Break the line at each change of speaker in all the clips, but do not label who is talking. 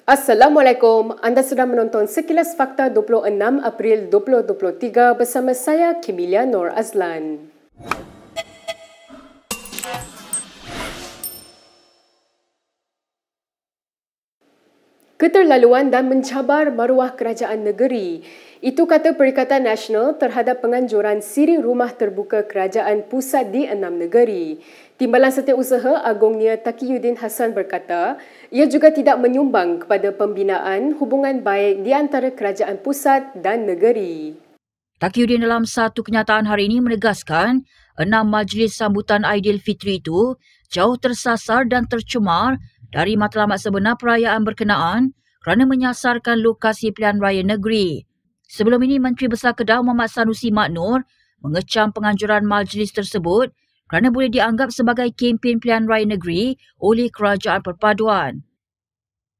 Assalamualaikum. Anda sedang menonton Sekilas Fakta 26 April 2023 bersama saya Kimilia Nur Azlan. Keterlaluan dan mencabar maruah kerajaan negeri. Itu kata Perikatan Nasional terhadap penganjuran siri rumah terbuka kerajaan pusat di 6 negeri. Timbalan Setiausaha Agungnya Taqiyuddin Hassan berkata, ia juga tidak menyumbang kepada pembinaan hubungan baik di antara kerajaan pusat dan negeri.
Taqiyuddin dalam satu kenyataan hari ini menegaskan 6 majlis sambutan Aidilfitri itu jauh tersasar dan tercemar dari matlamat sebenar perayaan berkenaan kerana menyasarkan lokasi pilihan raya negeri. Sebelum ini, Menteri Besar Kedah Muhammad Sanusi Maknur mengecam penganjuran majlis tersebut kerana boleh dianggap sebagai kempen pilihan raya negeri oleh Kerajaan Perpaduan.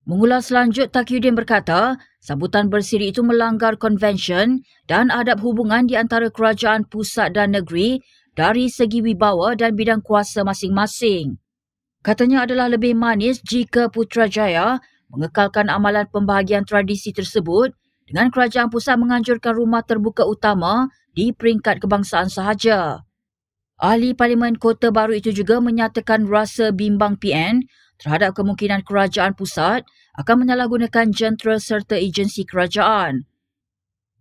Mengulas lanjut, Taqiyuddin berkata, sambutan bersiri itu melanggar konvensyen dan adab hubungan di antara kerajaan pusat dan negeri dari segi wibawa dan bidang kuasa masing-masing. Katanya adalah lebih manis jika Putrajaya mengekalkan amalan pembahagian tradisi tersebut dengan kerajaan pusat menganjurkan rumah terbuka utama di peringkat kebangsaan sahaja. Ahli Parlimen Kota Baru itu juga menyatakan rasa bimbang PN terhadap kemungkinan kerajaan pusat akan menyalahgunakan jentera serta agensi kerajaan.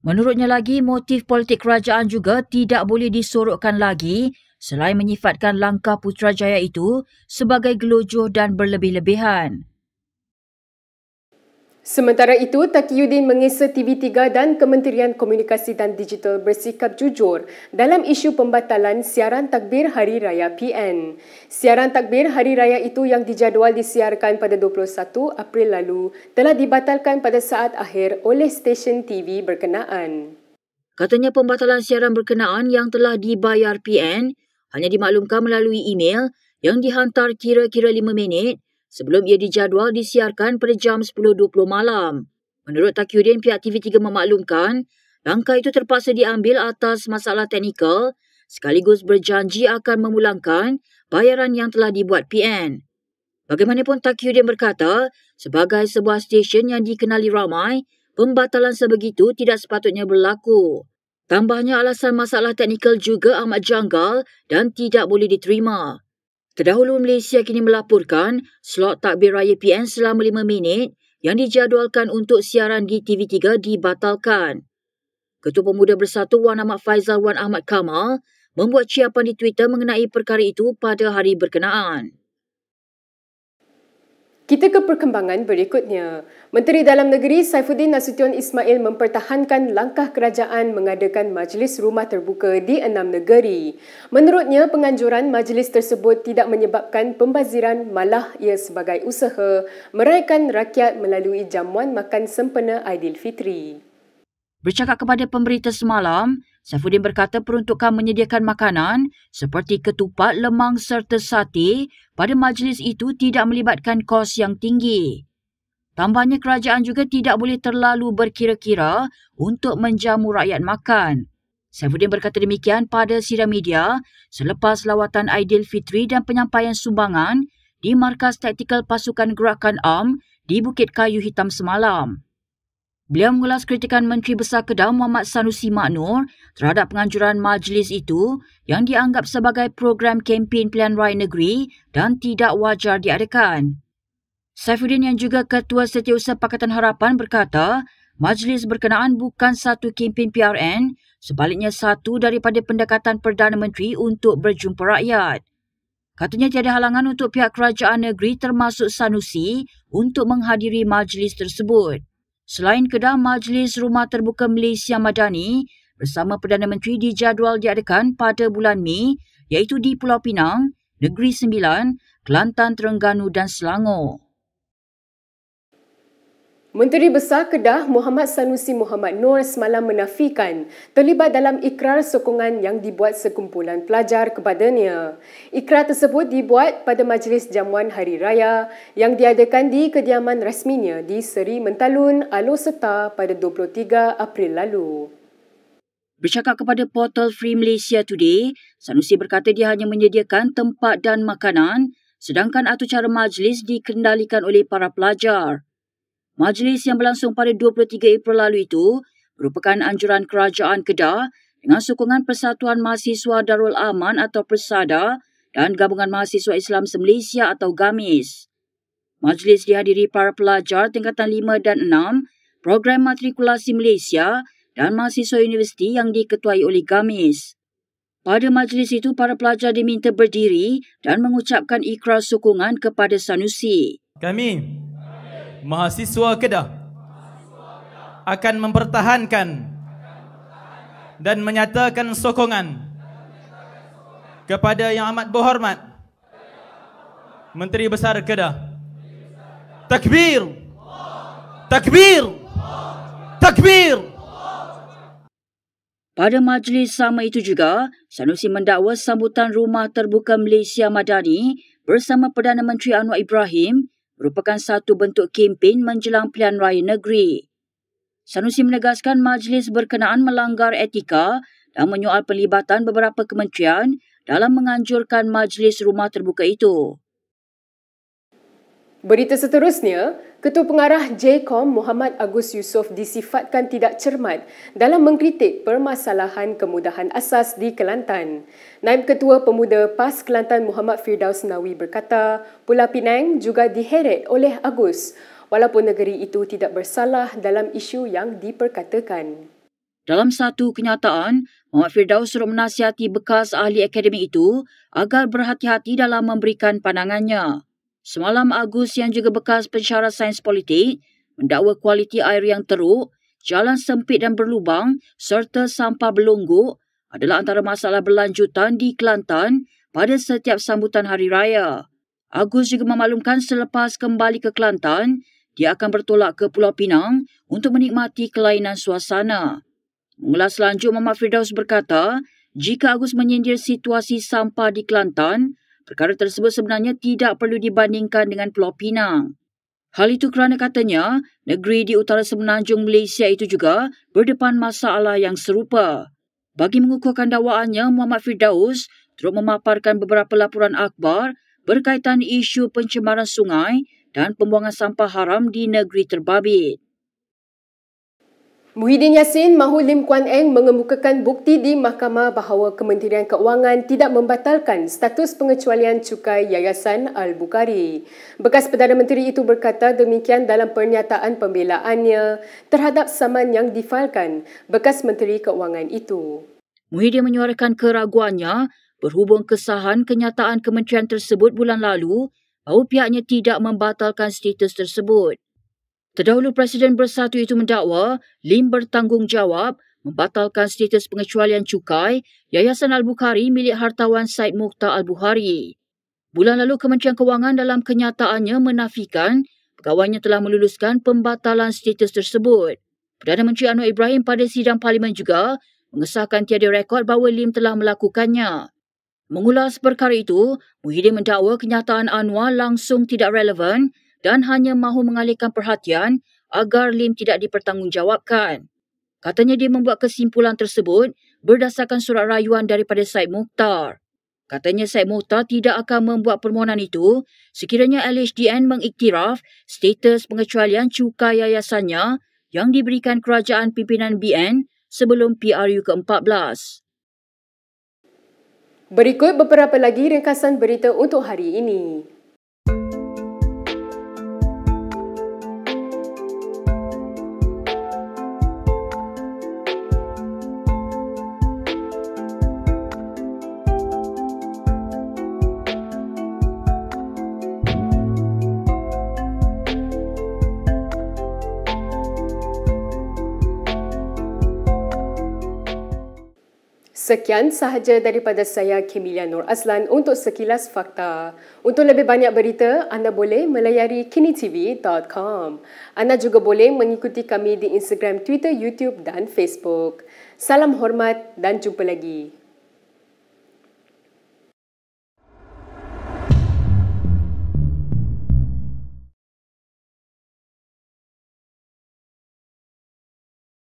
Menurutnya lagi, motif politik kerajaan juga tidak boleh disorokkan lagi selain menyifatkan langkah Putrajaya itu sebagai gelojoh dan berlebih-lebihan.
Sementara itu, Taqiyuddin mengesah TV3 dan Kementerian Komunikasi dan Digital bersikap jujur dalam isu pembatalan siaran takbir Hari Raya PN. Siaran takbir Hari Raya itu yang dijadual disiarkan pada 21 April lalu telah dibatalkan pada saat akhir oleh stesen TV berkenaan.
Katanya pembatalan siaran berkenaan yang telah dibayar PN hanya dimaklumkan melalui email yang dihantar kira-kira 5 minit sebelum ia dijadual disiarkan pada jam 10.20 malam. Menurut Taqiyuddin, pihak TV3 memaklumkan langkah itu terpaksa diambil atas masalah teknikal sekaligus berjanji akan memulangkan bayaran yang telah dibuat PN. Bagaimanapun, Taqiyuddin berkata, sebagai sebuah stesen yang dikenali ramai, pembatalan sebegitu tidak sepatutnya berlaku. Tambahnya, alasan masalah teknikal juga amat janggal dan tidak boleh diterima. Terdahulu, Malaysia kini melaporkan slot takbir raya PN selama 5 minit yang dijadualkan untuk siaran di TV3 dibatalkan. Ketua Pemuda Bersatu Wan Ahmad Faizal Wan Ahmad Kamal membuat ciapan di Twitter mengenai perkara itu pada hari berkenaan.
Kita ke perkembangan berikutnya. Menteri Dalam Negeri Saifuddin Nasution Ismail mempertahankan langkah kerajaan mengadakan majlis rumah terbuka di 6 negeri. Menurutnya, penganjuran majlis tersebut tidak menyebabkan pembaziran, malah ia sebagai usaha meraihkan rakyat melalui jamuan makan sempena Aidilfitri.
Bercakap kepada pemberita semalam, Saifuddin berkata peruntukan menyediakan makanan seperti ketupat, lemang serta sate pada majlis itu tidak melibatkan kos yang tinggi. Tambahnya, kerajaan juga tidak boleh terlalu berkira-kira untuk menjamu rakyat makan. Saifuddin berkata demikian pada sidang media selepas lawatan Aidilfitri dan penyampaian sumbangan di Markas Taktikal Pasukan Gerakan ARM di Bukit Kayu Hitam semalam. Beliau mengulas kritikan Menteri Besar Kedah Muhammad Sanusi Maknur terhadap penganjuran majlis itu yang dianggap sebagai program kempen pilihan raya negeri dan tidak wajar diadakan. Saifuddin yang juga Ketua Setiausaha Pakatan Harapan berkata, majlis berkenaan bukan satu kempen PRN, sebaliknya satu daripada pendekatan Perdana Menteri untuk berjumpa rakyat. Katanya tiada halangan untuk pihak kerajaan negeri termasuk Sanusi untuk menghadiri majlis tersebut. Selain Kedah, Majlis Rumah Terbuka Malaysia Madani bersama Perdana Menteri dijadual diadakan pada bulan Mei iaitu di Pulau Pinang, Negeri Sembilan, Kelantan, Terengganu dan Selangor.
Menteri Besar Kedah Muhammad Sanusi Muhammad Noor semalam menafikan terlibat dalam ikrar sokongan yang dibuat sekumpulan pelajar kepadanya. Ikrar tersebut dibuat pada majlis jamuan Hari Raya yang diadakan di kediaman rasminya di Seri Mentalun, Alor Setar pada 23 April lalu.
Bercakap kepada portal Free Malaysia Today, Sanusi berkata dia hanya menyediakan tempat dan makanan sedangkan atur cara majlis dikendalikan oleh para pelajar. Majlis yang berlangsung pada 23 April lalu itu merupakan anjuran kerajaan Kedah dengan sokongan Persatuan Mahasiswa Darul Aman atau Persada dan Gabungan Mahasiswa Islam se-Malaysia atau GAMIS. Majlis dihadiri para pelajar tingkatan 5 dan 6, Program Matrikulasi Malaysia dan mahasiswa universiti yang diketuai oleh GAMIS. Pada majlis itu, para pelajar diminta berdiri dan mengucapkan ikrar sokongan kepada Sanusi.
Kami, mahasiswa Kedah, akan mempertahankan dan menyatakan sokongan kepada Yang Amat Berhormat Menteri Besar Kedah. Takbir! Takbir! Takbir!
Pada majlis sama itu juga, Sanusi mendakwa sambutan Rumah Terbuka Malaysia Madani bersama Perdana Menteri Anwar Ibrahim merupakan satu bentuk kempen menjelang pilihan raya negeri. Sanusi menegaskan majlis berkenaan melanggar etika dan menyoal pelibatan beberapa kementerian dalam menganjurkan majlis rumah terbuka itu.
Berita seterusnya, Ketua Pengarah JCOM Muhammad Agus Yusof disifatkan tidak cermat dalam mengkritik permasalahan kemudahan asas di Kelantan. Naib Ketua Pemuda PAS Kelantan Muhammad Firdaus Nawi berkata, Pulau Pinang juga diheret oleh Agus walaupun negeri itu tidak bersalah dalam isu yang diperkatakan.
Dalam satu kenyataan, Muhammad Firdaus suruh menasihati bekas ahli akademik itu agar berhati-hati dalam memberikan pandangannya. Semalam, Agus yang juga bekas pensyarah sains politik mendakwa kualiti air yang teruk, jalan sempit dan berlubang serta sampah berlonggok adalah antara masalah berlanjutan di Kelantan pada setiap sambutan Hari Raya. Agus juga memaklumkan selepas kembali ke Kelantan, dia akan bertolak ke Pulau Pinang untuk menikmati kelainan suasana. Mengulas lanjut, Muhammad Firdaus berkata, jika Agus menyindir situasi sampah di Kelantan, perkara tersebut sebenarnya tidak perlu dibandingkan dengan Pulau Pinang. Hal itu kerana katanya, negeri di utara semenanjung Malaysia itu juga berdepan masalah yang serupa. Bagi mengukuhkan dakwaannya, Muhammad Firdaus turut memaparkan beberapa laporan akhbar berkaitan isu pencemaran sungai dan pembuangan sampah haram di negeri terbabit.
Muhyiddin Yassin mahu Lim Kuan Eng mengemukakan bukti di mahkamah bahawa Kementerian Keuangan tidak membatalkan status pengecualian cukai Yayasan Al-Bukhari. Bekas Perdana Menteri itu berkata demikian dalam pernyataan pembelaannya terhadap saman yang difailkan bekas Menteri Keuangan itu.
Muhyiddin menyuarakan keraguannya berhubung kesahan kenyataan kementerian tersebut bulan lalu bahawa pihaknya tidak membatalkan status tersebut. Terdahulu, Presiden Bersatu itu mendakwa Lim bertanggungjawab membatalkan status pengecualian cukai Yayasan Al-Bukhari milik hartawan Said Mokhtar Al-Bukhari. Bulan lalu, Kementerian Kewangan dalam kenyataannya menafikan pegawainya telah meluluskan pembatalan status tersebut. Perdana Menteri Anwar Ibrahim pada sidang Parlimen juga mengesahkan tiada rekod bahawa Lim telah melakukannya. Mengulas perkara itu, Muhyiddin mendakwa kenyataan Anwar langsung tidak relevan dan hanya mahu mengalihkan perhatian agar Lim tidak dipertanggungjawabkan. Katanya dia membuat kesimpulan tersebut berdasarkan surat rayuan daripada Said Mokhtar. Katanya Said Mokhtar tidak akan membuat permohonan itu sekiranya LHDN mengiktiraf status pengecualian cukai yayasannya yang diberikan kerajaan pimpinan BN sebelum PRU ke-14.
Berikut beberapa lagi ringkasan berita untuk hari ini. Sekian sahaja daripada saya, Kemilia Nur Aslan untuk Sekilas Fakta. Untuk lebih banyak berita, anda boleh melayari kinitv.com. Anda juga boleh mengikuti kami di Instagram, Twitter, YouTube dan Facebook. Salam hormat dan jumpa lagi.